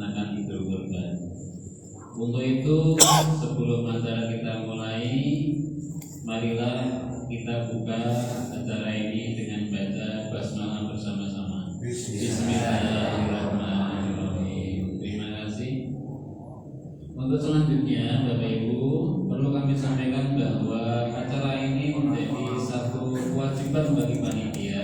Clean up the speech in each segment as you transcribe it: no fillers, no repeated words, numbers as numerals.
melaksanakan Idul Kurban. Untuk itu, sebelum acara kita mulai, marilah kita buka acara ini dengan baca basmalah bersama-sama. Bismillahirrahmanirrahim. Terima kasih. Untuk selanjutnya, Bapak Ibu, perlu kami sampaikan bahwa acara ini menjadi satu kewajiban bagi panitia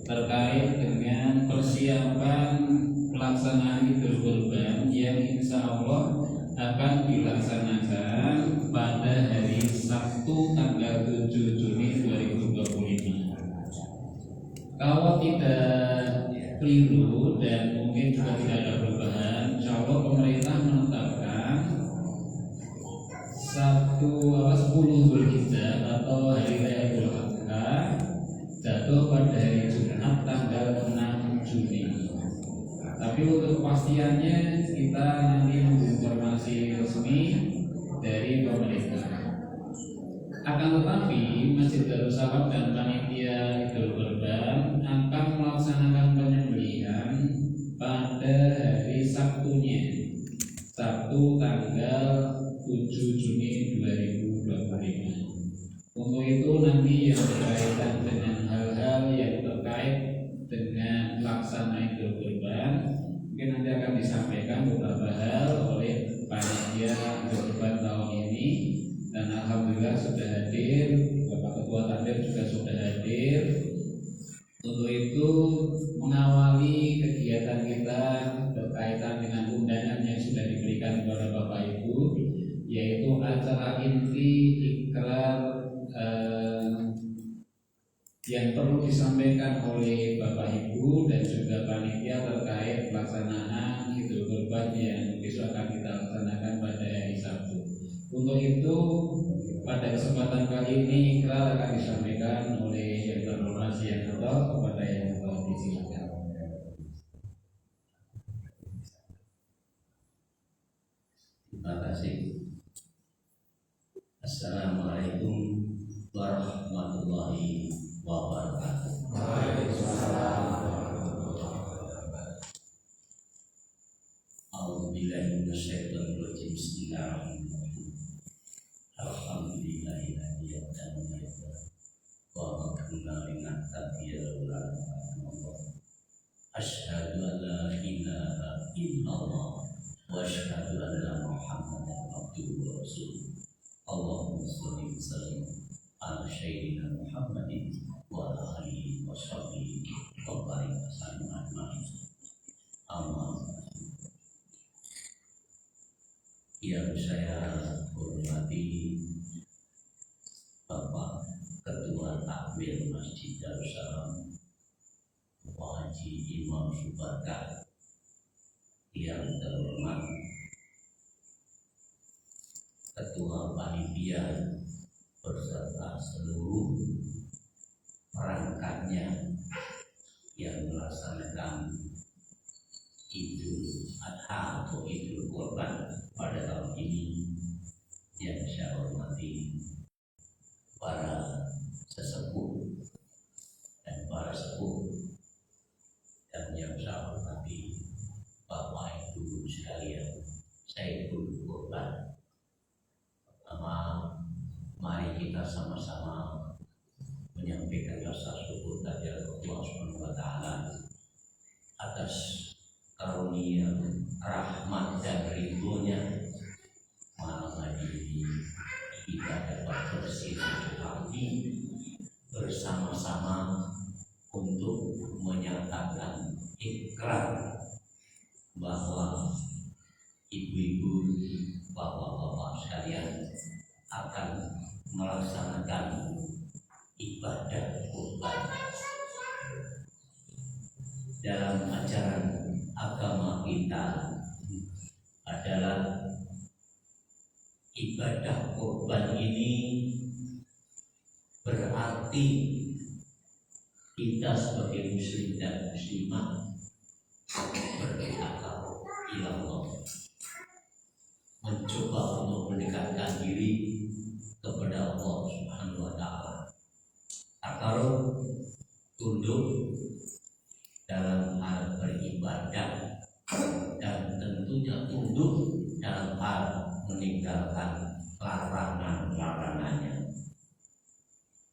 terkait dengan persiapan pelaksanaan Idul Kurban yang insya Allah akan dilaksanakan pada hari Sabtu tanggal 7 Juni 2025. Kalau tidak keliru dan mungkin juga tidak ada perubahan, insya Allah pemerintah menetapkan 10 Zulhijjah atau hari raya Idul Adha jatuh pada hari Jumat tanggal 6 Juni. Tapi untuk kepastiannya kita nanti menunggu informasi resmi dari pemerintah. Akan tetapi Masjid Darussalam dan panitia Idul Kurban akan melaksanakan penyembelihan pada hari Sabtunya, Sabtu tanggal 7 Juni 2025. Untuk itu nanti yang berkaitan dengan hal-hal yang terkait dengan pelaksanaan Idul Kurban mungkin nanti akan disampaikan beberapa hal oleh panitia Idul Kurban tahun ini, dan alhamdulillah sudah hadir Bapak Ketua Takmir juga sudah hadir. Untuk itu mengawali kegiatan kita berkaitan dengan undangan yang sudah diberikan kepada Bapak Ibu, yaitu acara inti ikrar yang perlu disampaikan oleh Bapak Ibu dan juga panitia terkait pelaksanaan Idul Kurban yang besok akan kita laksanakan pada hari Sabtu. Untuk itu pada kesempatan kali ini ikrar akan disampaikan oleh yang terhormat yang kepada yang telah disilakan. Terima kasih. Assalamualaikum warahmatullahi wabarakatuh. Waalaikumsalam warahmatullahi wabarakatuh. A'udzubillahi minasyaitonir rajim. Bismillahirrahmanirrahim. Alhamdulillahilladzi hadana wa ma kunna linahtadiya laula an hadana. Asyhadu an la ilaha illallah wa asyhadu anna Muhammadan abduhu wa rasuluh. Allahumma shalli wa sallim ala sayyidina Muhammadin wa ala alihi wa sahbihi wa barik wa sallim ajma'in. Amma yang saya hormati Bapak Ketua Takmir Masjid Darussalam Pak Haji Imam Subarkah, yang terhormat Ketua Panitia beserta seluruh perangkatnya yang melaksanakan Idul Adha atau Idul Kurban pada tahun ini, yang saya hormati para sesepuh dan para sepuh, dan yang saya hormati Bapak Ibu sekalian, Sayyidul Kurban. Pertama, mari kita sama-sama menyampaikan rasa syukur kepada Allah Subhanahu wa taala atas karunia, rahmat dan ridhonya, malam hari ini kita dapat bersilaturahmi bersama-sama untuk menyatakan ikrar bahwa ibu-ibu, bapak-bapak sekalian akan melaksanakan ibadah kurban. Dalam ajaran agama kita adalah ibadah kurban ini berarti kita sebagai muslim dan muslimah bertawakal ila Allah, mencoba untuk mendekatkan diri kepada Allah Subhanahu wa taala, atau tunduk dalam hal beribadah dan tentunya tunduk dalam hal meninggalkan larangannya.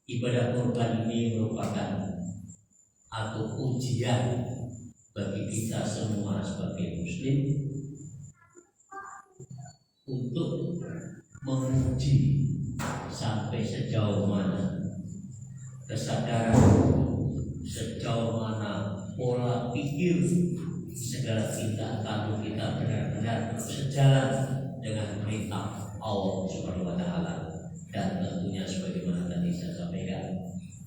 Ibadah kurban ini merupakan atau ujian bagi kita semua sebagai muslim untuk menguji sampai sejauh mana kesadaran, sejauh mana pola pikir segala kita kalau kita benar-benar sejalan dengan perintah Allah Subhanahu wa Ta'ala, dan tentunya sebagaimana tadi saya sampaikan,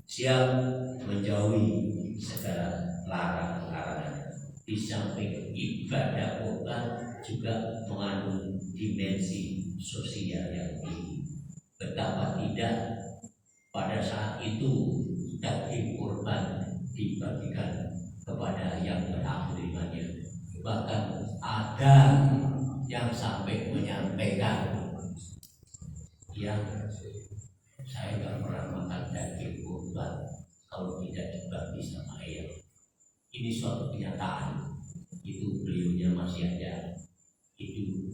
siap menjauhi segala larangan. Di samping ibadah kurban juga mengandung dimensi sosial yang tinggi. Betapa tidak pada saat itu daging kurban dibagikan kepada yang berhak menerimanya. Bahkan ada yang sampai menyampaikan, yang saya nggak pernah makan daging kurban kalau tidak dibagi sama ayam. Ini suatu kenyataan. Itu beliaunya masih ada itu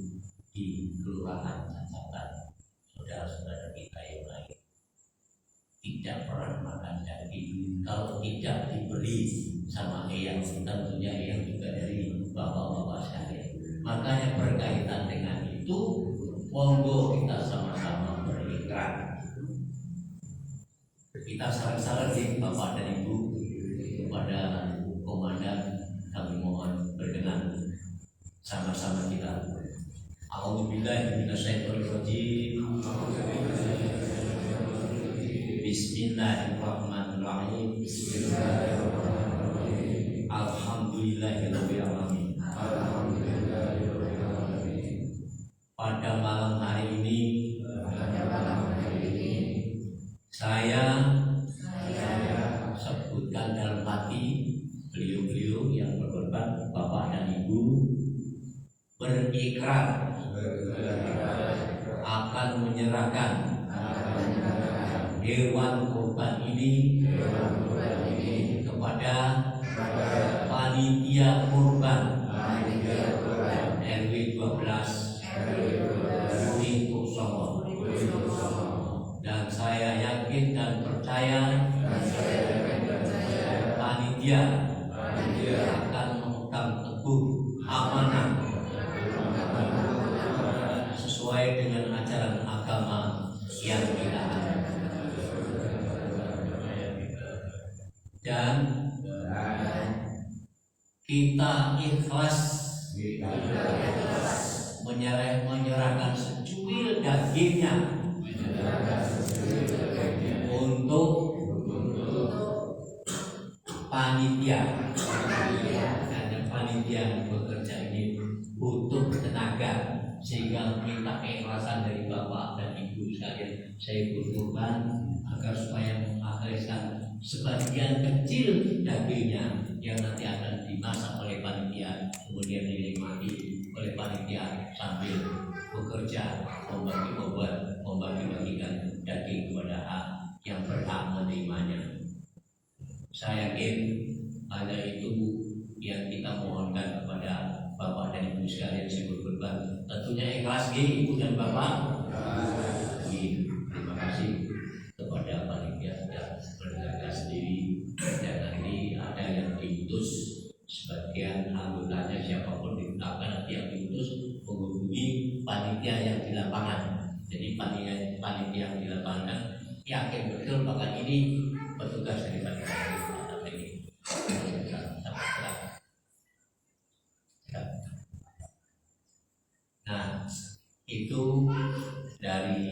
di kelurahan Cacatan, saudara-saudara kita yang lain tidak pernah makan daging kalau tidak diberi sama ayam. Tentunya ayam juga dari bapak-bapak sekalian. Makanya berkaitan dengan itu, monggo kita sama-sama berikrar. Kita saran-saran di Bapak dan Ibu kepada komandan, kami mohon berkenan sama-sama kita. A'udzubillahi minasyaitonirrajim. Bismillahirrahmanirrahim. Alhamdulillahirabbil alamin. Pada malam hari ini saya sebutkan dalam hati beliau-beliau yang berkorban, Bapak dan Ibu, berikrar akan menyerahkan hewan kurban ini kepada panitia kurban RW 12 untuk Songo. Dan saya yakin dan percaya panitia akan memegang teguh amanah sesuai dengan ajaran agama yang kita ada. Dan kita ikhlas menyerahkan secuil dagingnya untuk panitia. Karena panitia yang bekerja ini butuh tenaga, sehingga minta keikhlasan dari Bapak dan Ibu sekalian. Saya berkorban agar supaya menghabiskan sebagian kecil dagingnya yang nanti akan dimasak oleh panitia, kemudian dinikmati oleh panitia sambil bekerja membagi obat, membagi-bagikan daging kepada yang berhak menerimanya. Saya yakin hanya itu yang kita mohonkan kepada Bapak dan Ibu sekalian yang berkorban. Tentunya ikhlas Ibu dan Bapak. Terima kasih kepada panitia dan keluarga sendiri. Dan nanti ada yang diutus, sebagian anggotanya siapapun ditetapkan, nanti yang diutus menghubungi panitia yang di lapangan. Jadi panitia yang di lapangan yakin betul bahkan ini petugas dari panitia ini. Nah, itu dari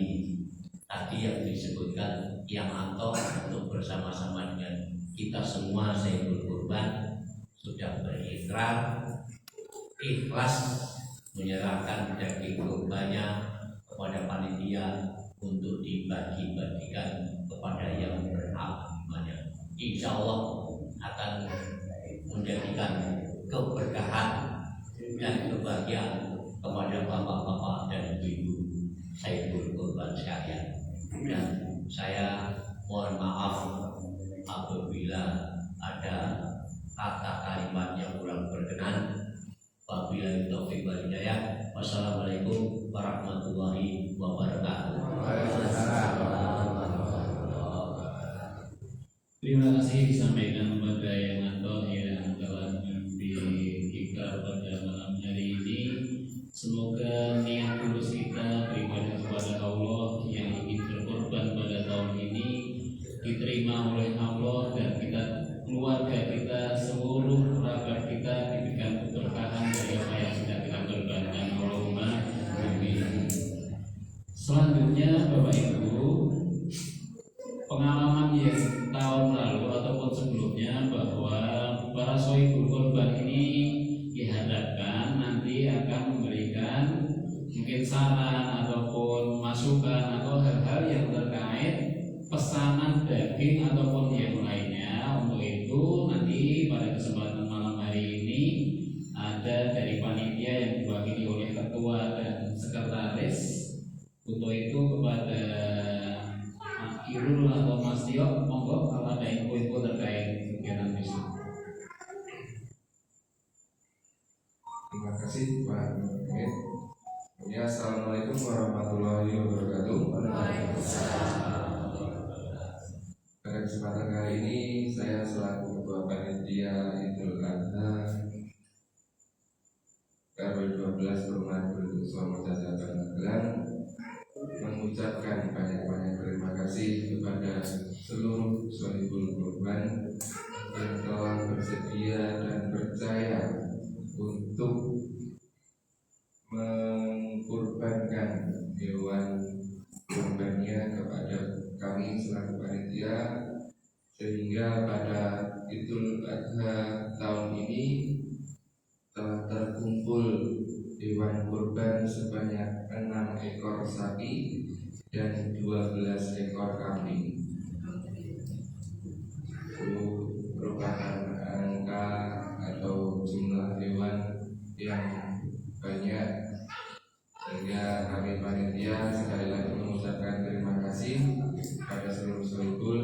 tadi yang disebutkan yang antor untuk bersama-sama dengan kita semua saya berkorban sudah berikrar ikhlas menyerahkan daging kurbannya kepada panitia untuk dibagi-bagikan kepada yang berhak menerimanya. Insya Allah akan menjadikan keberkahan dan kebahagiaan kepada bapak-bapak dan ibu-ibu saya berkorban sekalian. Dan saya mohon maaf apabila ada kata kalimat yang kurang berkenan. Bapak Wabillahi taufiq wal hidayah. Wassalamualaikum warahmatullahi wabarakatuh. Terima kasih disampaikan kepada yang atau yang telah berikrar pada malam hari ini. Semoga niat tulus kita beribadah kepada Allah yang ingin berkorban pada tahun ini diterima oleh Allah, dan kita, keluarga kita, seluruh kerabat kita diberikan keberkahan dari apa yang sudah kita korbankan. Allahumma amin. Selanjutnya Bapak Ibu, pengalaman yang tahun lalu ataupun sebelumnya bahwa para sohibul korban ini diharapkan nanti akan memberikan mungkin saran ataupun masukan atau hal-hal yang terkait pesanan daging ataupun yang lainnya. Untuk itu nanti pada kesempatan malam hari ini ada dari panitia yang diwakili oleh ketua dan sekretaris. Untuk itu kepada Irul atau Mas Tio, monggo kalau ada info-info terkait kegiatan besok. Terima kasih Pak Hamid. Ya, assalamualaikum warahmatullahi wabarakatuh. Pada kesempatan kali ini saya selaku Ketua Panitia Idul Adha RW 12 Perumahan Penduduk Selama Jajatan Magelang mengucapkan banyak-banyak terima kasih kepada seluruh sohibul korban yang telah bersedia dan percaya untuk mengkurbankan hewan kurbannya kepada kami selaku panitia, sehingga pada Idul Adha tahun ini telah terkumpul hewan kurban sebanyak 6 ekor sapi dan 12 ekor kambing. Itu merupakan angka atau jumlah hewan yang banyak, sehingga kami panitia sekali lagi mengucapkan terima kasih pada seluruh sohibul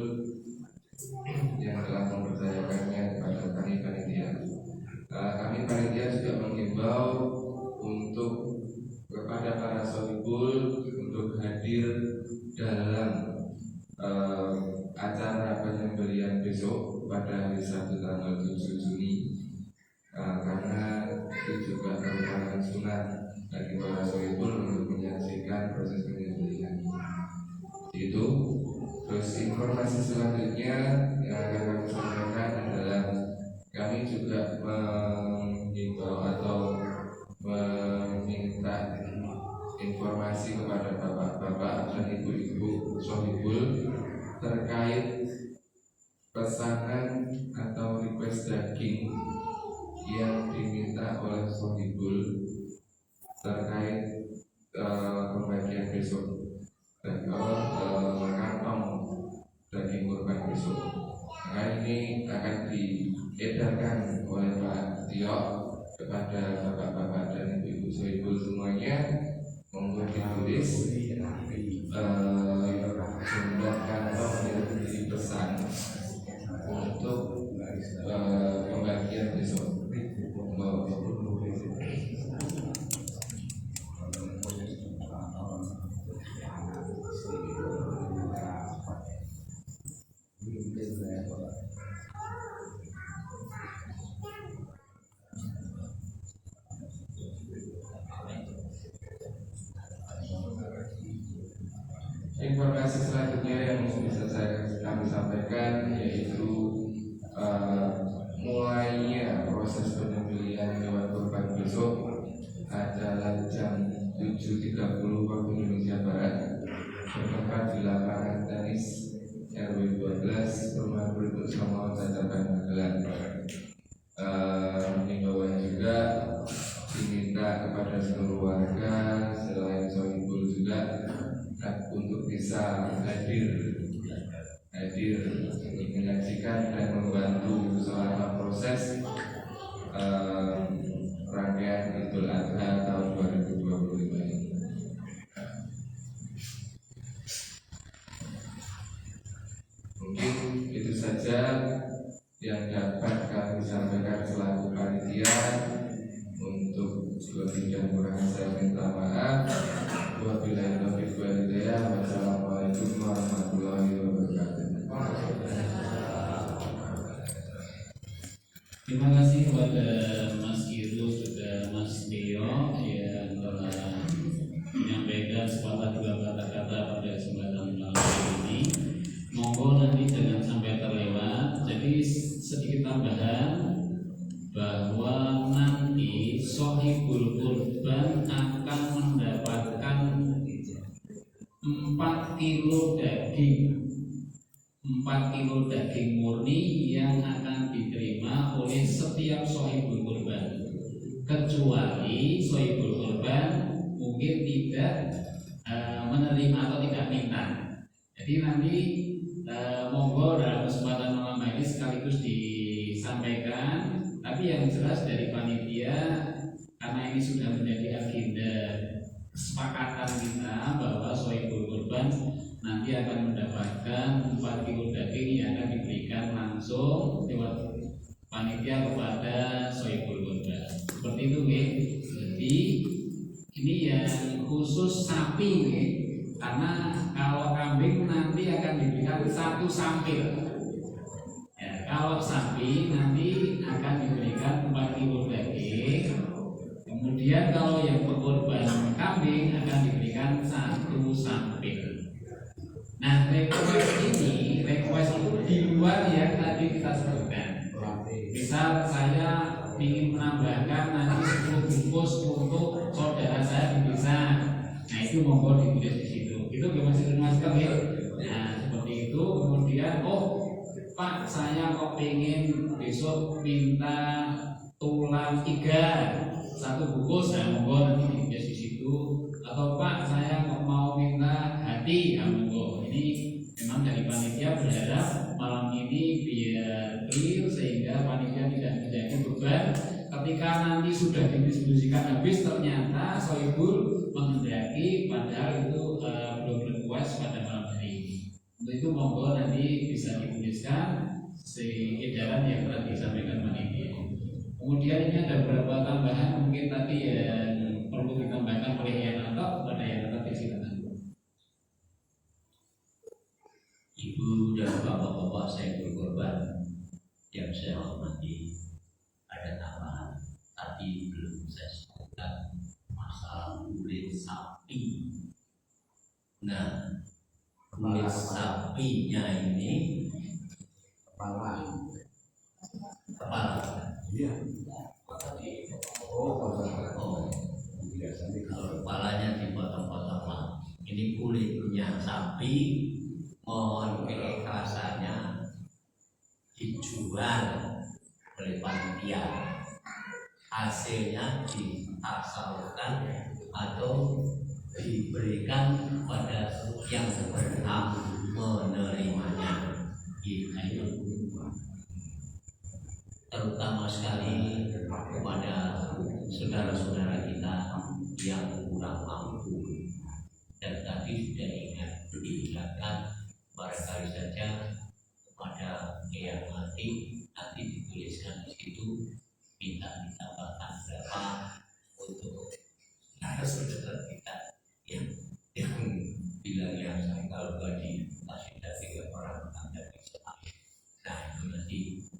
yang telah mempercayakannya kepada kami panitia. Kami panitia juga menghimbau untuk kepada para sohibul untuk hadir dalam acara penyembelihan besok pada hari Sabtu tanggal 7 Juni, karena itu juga merupakan sunat bagi para sohibul untuk menyaksikan proses penyembelihan itu. Terus informasi selanjutnya yang akan kami sampaikan adalah kami juga menghimbau atau meminta informasi kepada bapak-bapak dan ibu-ibu sohibul terkait pesanan atau request daging yang diminta oleh sohibul terkait pembagian besok dan kantong daging kurban besok. Nah, ini akan diedarkan oleh Pak Tio kepada bapak-bapak dan ibu-ibu sohibul semuanya. Monggo ditulis jumlah kantong yang dipesan untuk pembagian besok. Informasi selanjutnya yang bisa kami sampaikan yaitu mulainya proses penyembelihan hewan kurban besok adalah jam 7.30 waktu Indonesia Barat, bertempat di lapangan tenis RW 12 Perumahan Penduduk Selama Jajatan Magelang. Himbauan juga diminta kepada seluruh warga selain sohibul juga untuk bisa hadir menyaksikan dan membantu selama proses rangkaian Idul Adha tahun 2025 ini. Mungkin itu saja yang dapat kami sampaikan selaku panitia untuk Lebih dan kurangnya saya minta maaf. Wabillahi taufiq wal hidayah. Wassalamualaikum warahmatullahi wabarakatuh. Terima kasih kepada Mas Irus juga Mas Deo yang telah menyampaikan sepatah dua kata-kata pada kesempatan malam ini. Monggo nanti jangan sampai terlewat. Jadi sedikit tambahan bahwa nanti Sohibul Kurban akan mendapatkan 4 kilo daging 4 kilo daging murni yang akan diterima oleh setiap sohibul kurban, kecuali sohibul kurban mungkin tidak menerima atau tidak minta. Jadi nanti monggo dalam kesempatan malam ini sekaligus disampaikan. Tapi yang jelas dari panitia, karena ini sudah menjadi agenda kesepakatan kita bahwa sohibul kurban nanti akan mendapatkan 4 kilo daging yang akan diberikan langsung lewat panitia kepada sohibul kurban. Seperti itu, nggih. Jadi ini yang khusus sapi, nggih. Karena kalau kambing nanti akan diberikan 1 sampil. Ya, kalau sapi nanti akan diberikan 4 kilo daging. Kemudian kalau yang berkorban kambing akan diberikan 1 sampil. Nah, request itu di luar yang tadi kita sebutkan. Misal saya ingin menambahkan nanti 10 bungkus untuk saudara saya di desa. Nah, itu monggo ditulis di situ. Itu gimana ya? Nah, seperti itu. Kemudian, Pak, saya kok pengen besok minta tulang iga 1 bungkus, nah monggo nanti ditulis di situ. Atau Pak, saya kok mau minta hati, nah monggo. Ini memang dari panitia berharap malam ini biar clear sehingga panitia tidak menjadi beban. Ketika nanti sudah didistribusikan habis, ternyata sohibul menghendaki padahal itu belum request pada malam hari ini. Untuk itu monggo nanti bisa dituliskan edaran yang telah disampaikan panitia. Kemudian ini ada beberapa tambahan mungkin tadi yang perlu ditambahkan oleh yang atau pada yang tadi silakan. Ibu dan bapak-bapak saya berkorban yang saya hormati, ada tambahan tadi belum saya sebutkan masalah kulit sapi. Nah, kulit sapinya ini kepala. Iya. Kalau kepalanya dipotong-potong, ini kulitnya sapi. Mohon keikhlasannya dijual oleh panitia, hasilnya ditasalkan atau diberikan pada yang berhak menerimanya. Itu terutama sekali kepada saudara-saudara kita yang kurang mampu. Dan tadi sudah diingatkan barangkali saja kepada yang nanti dituliskan di situ minta ditambahkan berapa untuk saudara kita yang bilang yang kalau gaji masih ada 3 orang ada bisa. Nah, itu nanti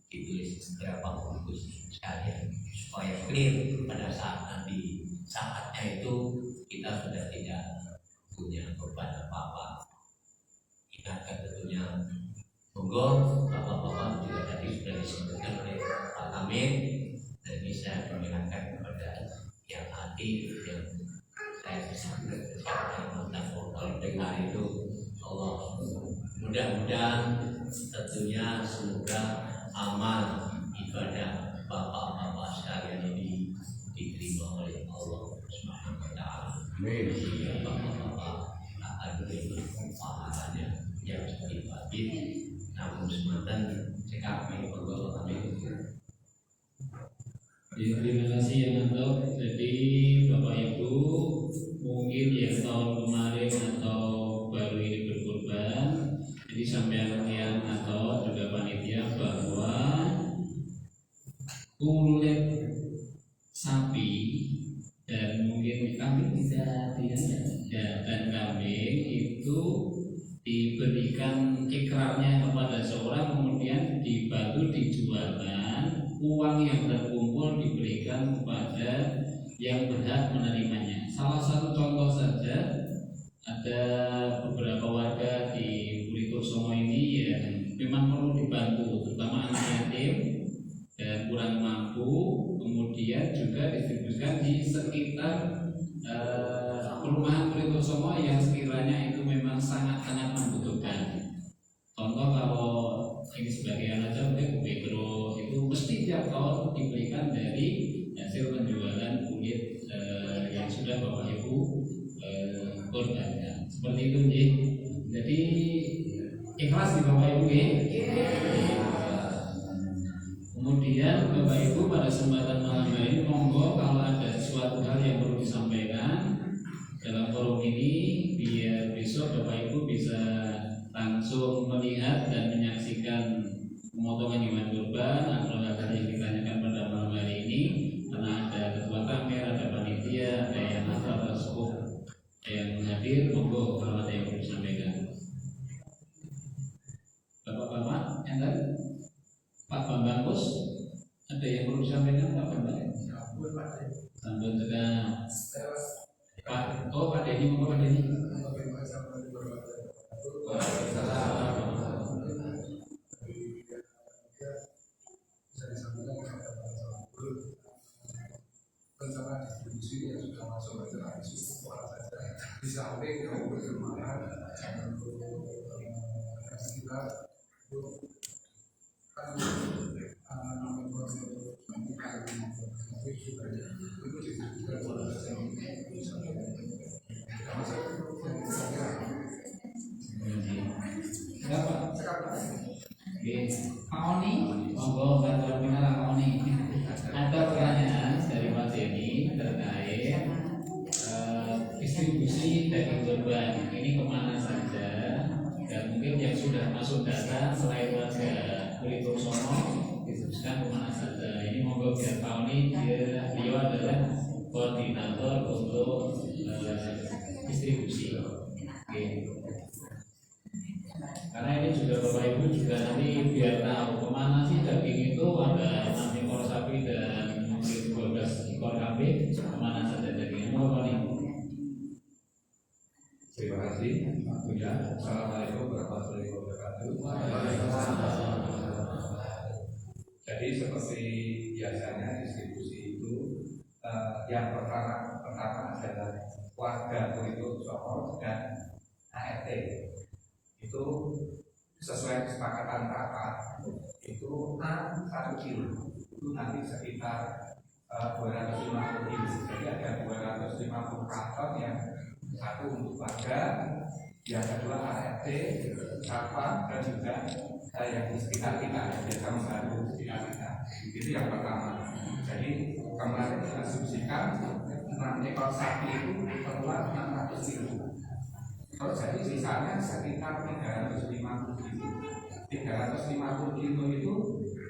ditulis berapa bungkus sekalian supaya clear pada saatnya itu kita sudah tidak punya beban apa-apa. Ingatkan tentunya, monggo bapak-bapak juga tadi sudah disebutkan oleh Pak Kamil. Jadi saya mengingatkan kepada yang hati yang saya sampaikan kalau dengar itu, Allah mudah-mudahan tentunya semoga amal ibadah bapak-bapak sekalian ini diterima oleh Allah Subhanahu wa taala. Amin. Bapak-bapak akan menerima pahalanya yang sedikit, namun sematan kami berdoa. Amin. Terima kasih yang untuk. Jadi Bapak Ibu mungkin yang tahun kemarin atau baru ini berkorban, jadi sampai yang atau juga panitia bahwa kulit sapi kambing bisa ya, dan kambing itu diberikan ikrarnya kepada seorang, kemudian dibantu dijualkan, uang yang terkumpul diberikan kepada yang berhak menerimanya. Salah satu contoh saja, ada beberapa warga di Puritosomo ini yang memang perlu dibantu, terutama anak yatim dan kurang mampu, kemudian juga distribusikan di sekitar perumahan Puritosomo yang sekiranya itu memang sangat-sangat membutuhkan. Contoh kalau ini sebagai anak mungkin Bubegro itu mesti tiap tahun diberikan dari hasil penjualan kulit yang sudah Bapak Ibu korbankan. Seperti itu nggih. Jadi ikhlas di Bapak Ibu nggih. Kemudian Bapak Ibu pada kesempatan malam ini monggo kalau ada suatu hal yang perlu disampaikan dalam forum ini, biar besok Bapak Ibu bisa langsung melihat dan menyaksikan pemotongan hewan kurban atau hal yang ditanyakan pada malam hari ini, karena ada ketua tamer, ada panitia, ada yang atau sepuh yang hadir. Monggo kalau ada yang perlu disampaikan. Bapak-bapak, yang tadi Pak Bambang Bos, ada yang perlu disampaikan Pak Bambang? Sambut juga Pak. Oh Pak Denny, monggo Pak Denny. Rencana distribusi yang sudah masuk ke dalam di samping yang berkembang kita Pak Oni, monggo bantuan pengarah Pak Oni. Ada pertanyaan dari Pak Denny terkait distribusi daging kurban ini kemana saja, dan mungkin yang sudah masuk data selain warga Puritosomo distribusikan kemana saja. Ini monggo biar Pak Oni, beliau adalah koordinator untuk distribusi. Oke. Karena ini juga Bapak Ibu juga nanti biar tahu kemana sih daging itu, ada 6 ekor sapi dan mungkin 12 ekor kambing, kemana saja dagingnya. Mau nih? Terima kasih Pak Buya. Assalamualaikum warahmatullahi wabarakatuh. Jadi seperti biasanya distribusi itu yang pertama adalah warga Puritosomo dan ART. Itu sesuai kesepakatan rapat itu A 1 kilo itu nanti sekitar 250 kilo. Jadi ada 250 karton yang satu untuk warga, yang kedua ART, satpam, dan juga yang di sekitar kita, desa membantu sekitar kita. Itu yang pertama. Jadi kemarin kita subsidikan 6 ekor sapi itu keluar 600 kilo. Kalau jadi sisanya sekitar 350 kilo. 350 kilo itu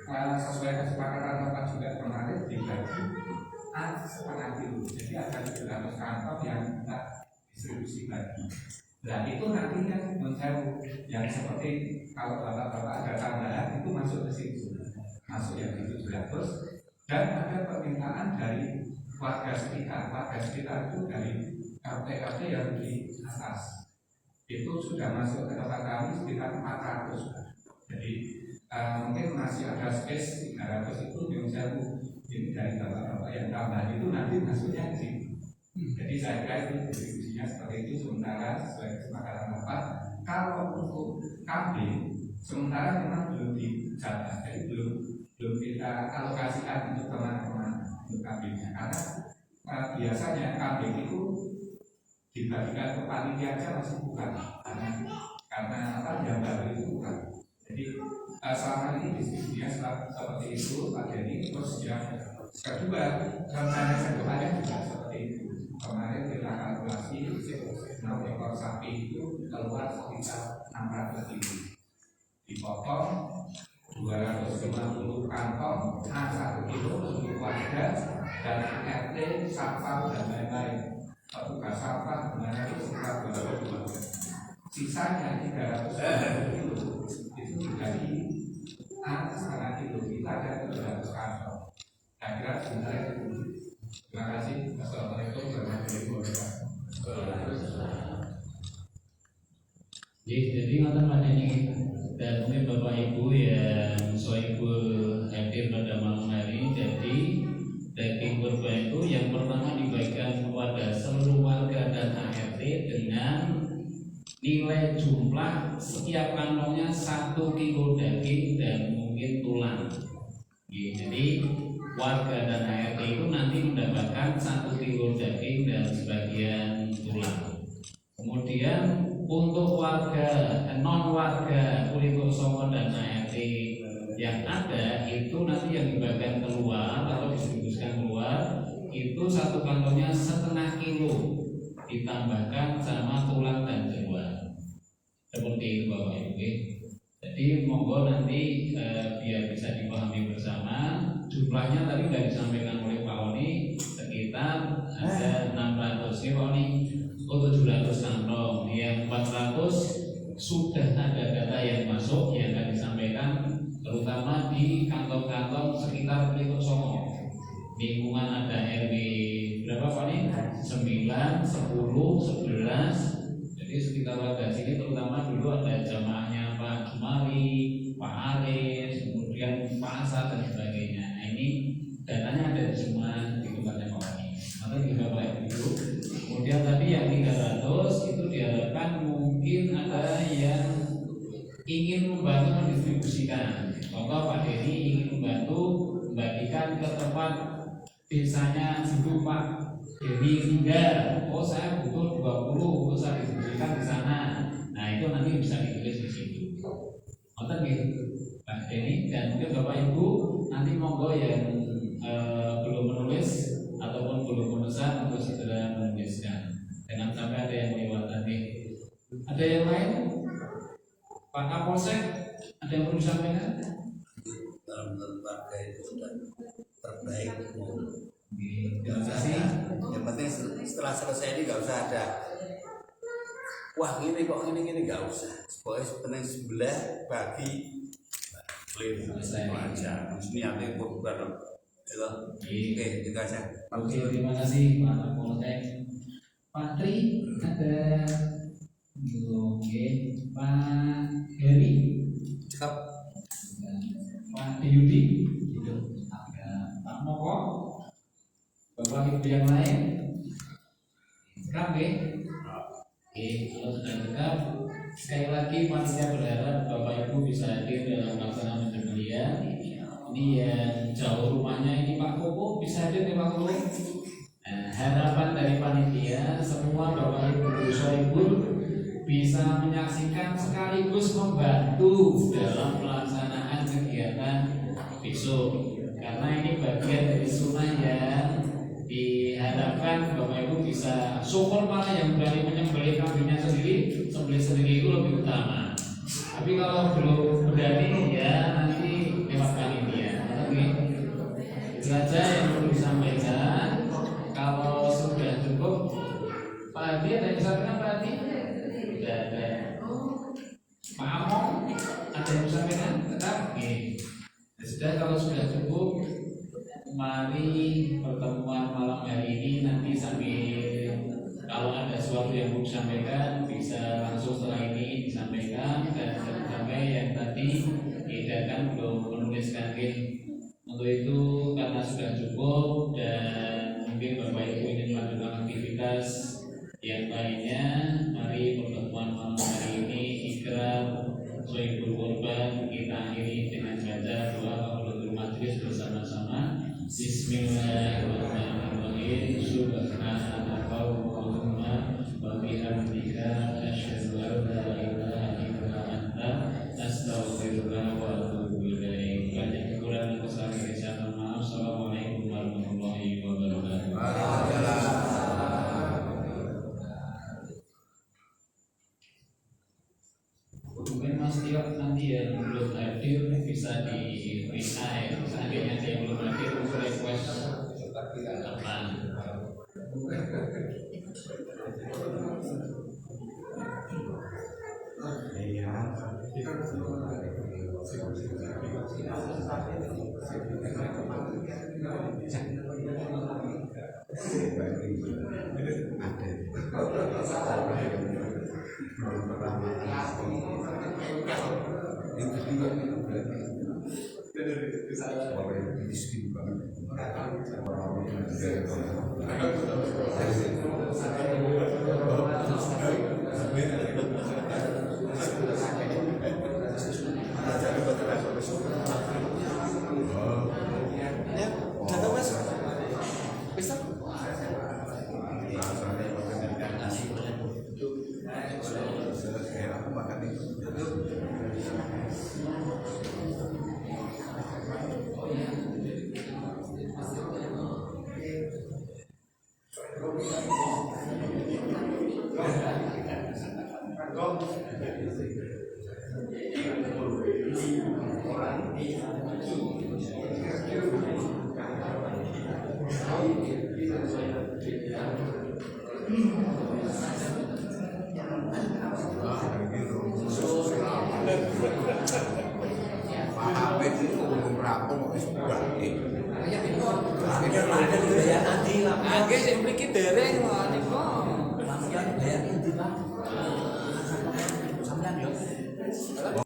sesuai kesepakatan rapat juga kemarin dibagi setengah kilo. Jadi ada 700 kantong yang kita distribusi lagi. Nah itu nantinya menjauh yang seperti kalau bapak-bapak ada tambahan itu masuk ke situ, masuk yang itu 700. Dan ada permintaan dari warga sekitar. Warga sekitar itu dari RT-RT yang di atas. Itu sudah masuk ke tempat kami sekitar 400. Jadi mungkin masih ada space 300 itu yang saya ini dari bapak-bapak yang tambahan itu nanti masuknya ke situ. Jadi saya kira itu distribusinya seperti itu sementara sesuai kesepakatan rapat. Kalau untuk kambing sementara memang belum dijaga, jadi belum kita alokasikan untuk teman-teman untuk kambingnya, karena biasanya kambing itu dibagikan ke panitia aja masih bukan, karena apa yang baru itu bukan. Jadi selama ini distribusinya seperti itu Pak Denny. Terus yang kedua rencana kedepannya juga seperti itu. Kemarin kita kalkulasi 6 ekor sapi itu keluar sekitar 600 kilo, dipotong 250 kantong A 1 kilo untuk warga dan RT, satpam dan lain-lain. satu kasafah dengan itu sekitar 200, sisanya 300 kilo itu dibagi setengah kilo, kita ada 200 kantong. Saya kira sebenarnya itu. Terima kasih. Assalamualaikum warahmatullahi wabarakatuh. Jadi ngoten Pak Deni dan mungkin Bapak Ibu yang sohibul hadir pada malam hari. Jadi daging kurban itu yang pertama dibagikan kepada seluruh warga dan ART dengan nilai jumlah setiap kantongnya 1 kilo daging dan mungkin tulang. Jadi warga dan ART itu nanti mendapatkan 1 kilo daging dan sebagian tulang. Kemudian untuk warga non warga Kulit Songo dan ART yang ada itu nanti yang dibagikan keluar atau distribusikan keluar itu 1 kantongnya setengah kilo ditambahkan sama tulang dan jeruan. Seperti itu Bapak Ibu. Jadi monggo nanti biar bisa dipahami bersama. Jumlahnya tadi sudah disampaikan oleh Pak Oni sekitar ada 600 nih Pak Oni. Untuk 700 kantong, yang 400 sudah ada data yang masuk yang akan disampaikan, terutama di kantong-kantong sekitar Kulit Songo. Lingkungan ada RW berapa Pak nih? 9, 10, 11. Jadi sekitar warga sini terutama dulu ada jamaahnya Pak Jumali, Pak Aris, kemudian Pak Asad dan sebagainya. Nah, ini datanya ada di semua di tempatnya Pak Wani. Atau di Bapak Ibu. Kemudian tadi yang 300 itu diharapkan mungkin ada yang ingin membantu mendistribusikan. Contoh Pak Deni ingin membantu membagikan ke tempat desanya situ Pak Deni tinggal. Oh saya butuh 20 untuk saya distribusikan di sana. Nah itu nanti bisa ditulis di situ. Nonton gitu Pak Deni dan mungkin Bapak Ibu nanti monggo yang belum menulis ataupun belum memesan untuk segera menuliskan. Jangan sampai ada yang lewat tadi. Ada yang lain? Pak Kapolsek, ada yang perlu disampaikan? Dalam warga itu sudah terbaik. Terima kasih. Yang penting setelah selesai ini nggak usah ada. Wah ini kok ini nggak usah. Pokoknya penting sebelah bagi clear aja. Ini ada yang bukan. Oke, itu aja. Oke, terima kasih Pak Kapolsek. Pak Tri ada. Oke, Pak Heri. Cakap. Pak Yudi. Ada Pak Moko. Bapak Ibu yang lain. Lengkap ya? Oke, kalau sudah lengkap, sekali lagi panitia berharap Bapak Ibu bisa hadir dalam pelaksanaan penyembelihan. Ini yang jauh rumahnya ini Pak Koko bisa hadir nih Pak Koko. Nah, harapan dari panitia semua Bapak Ibu sohibul bisa menyaksikan sekaligus membantu dalam pelaksanaan kegiatan besok. Karena ini bagian dari sunnah yang diharapkan Bapak Ibu bisa syukur malah yang berani menyembelih kambingnya sendiri, sembelih sendiri itu lebih utama. Tapi kalau belum berani ya nanti lewat panitia. Oke, itu saja yang perlu disampaikan. Kalau sudah cukup, Pak Adi ada yang disampaikan Pak Adi? Tidak ada. Pak Among ada yang disampaikan? Tetap? Oke. Sudah, kalau sudah cukup, mari pertemuan malam hari ini nanti sambil kalau ada sesuatu yang mau disampaikan bisa langsung setelah ini disampaikan dan sampai yang tadi tidak kan belum menuliskan untuk itu karena sudah cukup dan mungkin Bapak Ibu ingin melakukan aktivitas yang lainnya, mari pertemuan malam hari ini ikrar sohibul kurban kita akhiri dengan baca doa kafaratul majlis bersama-sama. Bismillahirrahmanirrahim. Subhanaka Allahumma wa bihamdika asyhadu an la ilaha illa anta astaghfiruka wa atubu ilaik. Banyak kekurangan kesalahan saya mohon maaf. Assalamualaikum warahmatullahi wabarakatuh. Mungkin Mas Tio nanti yang belum hadir bisa di WA ya. Seandainya ada yang belum hadir, request apa? Miskin banget. Oke, sing mriki dereng